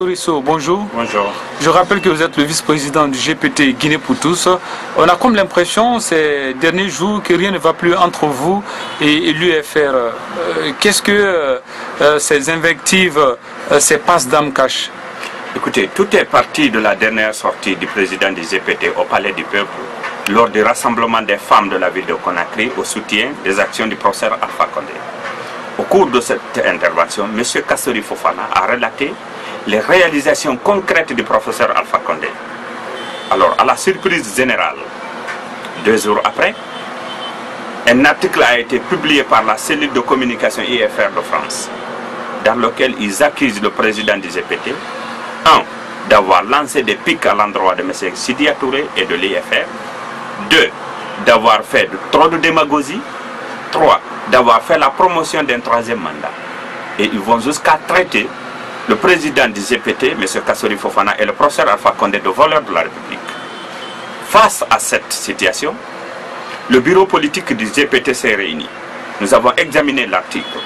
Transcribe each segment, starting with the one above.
Risso, bonjour. Bonjour. Je rappelle que vous êtes le vice-président du GPT Guinée pour tous. On a comme l'impression ces derniers jours que rien ne va plus entre vous et l'UFR. Qu'est-ce que ces invectives, ces passes d'âme cachent? Écoutez, tout est parti de la dernière sortie du président du GPT au Palais du Peuple lors du rassemblement des femmes de la ville de Conakry au soutien des actions du professeur Alpha Condé. Au cours de cette intervention, M. Kassori Fofana a relaté les réalisations concrètes du professeur Alpha Condé. Alors, à la surprise générale, 2 jours après, un article a été publié par la cellule de communication IFR de France, dans lequel ils accusent le président du GPT, 1. d'avoir lancé des pics à l'endroit de M. Sidya Touré et de l'IFR, 2. d'avoir fait trop de démagogie, 3. d'avoir fait la promotion d'un 3e mandat. Et ils vont jusqu'à traiter le président du GPT, M. Kassori Fofana, et le professeur Alpha Condé de voleurs de la République. Face à cette situation, le bureau politique du GPT s'est réuni. Nous avons examiné l'article.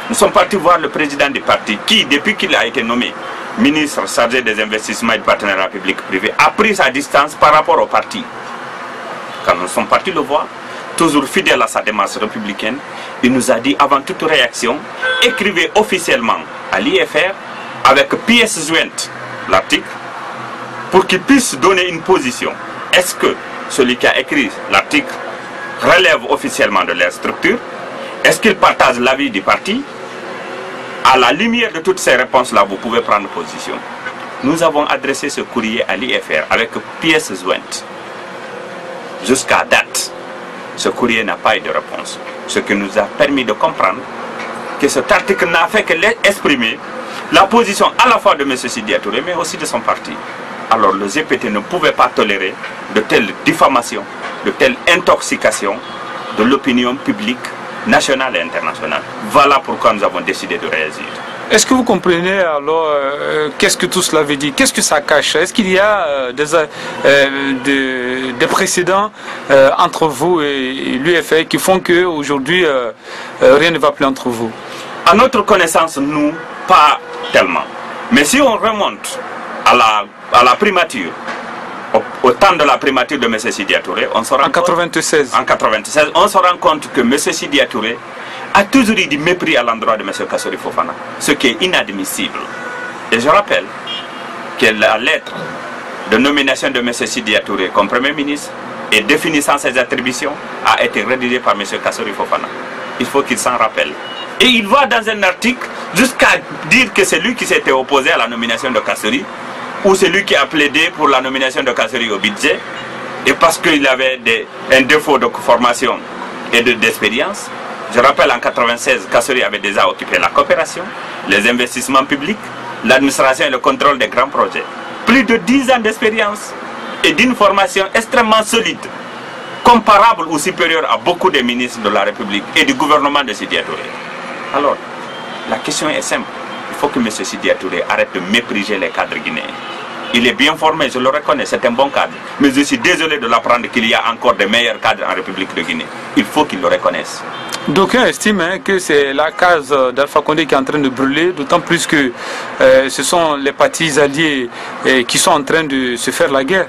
Nous sommes partis voir le président du parti qui, depuis qu'il a été nommé ministre chargé des investissements et du partenariat public-privé, a pris sa distance par rapport au parti. Quand nous sommes partis le voir, toujours fidèle à sa démarche républicaine, il nous a dit avant toute réaction, écrivez officiellement à l'IFR avec pièce jointe l'article pour qu'il puisse donner une position. Est-ce que celui qui a écrit l'article relève officiellement de leur structure? Est-ce qu'il partage l'avis du parti? À la lumière de toutes ces réponses-là, vous pouvez prendre position. Nous avons adressé ce courrier à l'IFR avec pièce jointe. Jusqu'à date, ce courrier n'a pas eu de réponse. Ce qui nous a permis de comprendre que cet article n'a fait que exprimer la position à la fois de M. Sidya Touré, mais aussi de son parti. Alors le GPT ne pouvait pas tolérer de telles diffamations, de telles intoxications de l'opinion publique nationale et internationale. Voilà pourquoi nous avons décidé de réagir. Est-ce que vous comprenez alors qu'est-ce que tout cela veut dire? Qu'est-ce que ça cache? Est-ce qu'il y a des précédents entre vous et l'UFR qui font qu'aujourd'hui rien ne va plus entre vous? À notre connaissance, nous, pas tellement. Mais si on remonte à la primature, au temps de la primature de M. Sidya Touré, on se rend en 96. En 96, on se rend compte que M. Sidya Touré a toujours eu du mépris à l'endroit de M. Kassori Fofana, ce qui est inadmissible. Et je rappelle que la lettre de nomination de M. Sidya Touré comme Premier ministre et définissant ses attributions a été rédigée par M. Kassori Fofana. Il faut qu'il s'en rappelle. Et il va dans un article jusqu'à dire que c'est lui qui s'était opposé à la nomination de Kassori, ou c'est lui qui a plaidé pour la nomination de Kassori au budget, et parce qu'il avait un défaut de formation et d'expérience. Je rappelle, en 1996, Kassori avait déjà occupé la coopération, les investissements publics, l'administration et le contrôle des grands projets. Plus de 10 ans d'expérience et d'une formation extrêmement solide, comparable ou supérieure à beaucoup des ministres de la République et du gouvernement de Sidya Touré. Alors, la question est simple. Il faut que M. Sidya Touré arrête de mépriser les cadres guinéens. Il est bien formé, je le reconnais, c'est un bon cadre. Mais je suis désolé de l'apprendre qu'il y a encore de meilleurs cadres en République de Guinée. Il faut qu'il le reconnaisse. D'aucuns estiment que c'est la case d'Alpha Condé qui est en train de brûler, d'autant plus que ce sont les partis alliés qui sont en train de se faire la guerre.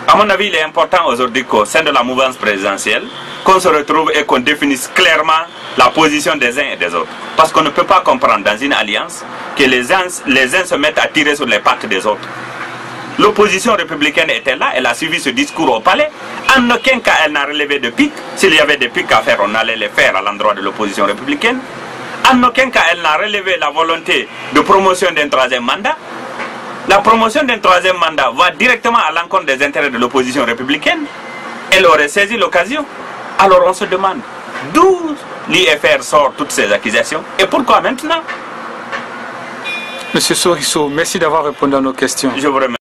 À mon avis, il est important aujourd'hui qu'au sein de la mouvance présidentielle, qu'on se retrouve et qu'on définisse clairement la position des uns et des autres. Parce qu'on ne peut pas comprendre dans une alliance que les uns se mettent à tirer sur les pattes des autres. L'opposition républicaine était là, elle a suivi ce discours au palais. En aucun cas, elle n'a relevé de pics. S'il y avait des pics à faire, on allait les faire à l'endroit de l'opposition républicaine. En aucun cas, elle n'a relevé la volonté de promotion d'un 3e mandat. La promotion d'un 3e mandat va directement à l'encontre des intérêts de l'opposition républicaine. Elle aurait saisi l'occasion. Alors on se demande d'où l'IFR sort toutes ces accusations et pourquoi maintenant? Monsieur Sorisso, merci d'avoir répondu à nos questions. Je vous remercie.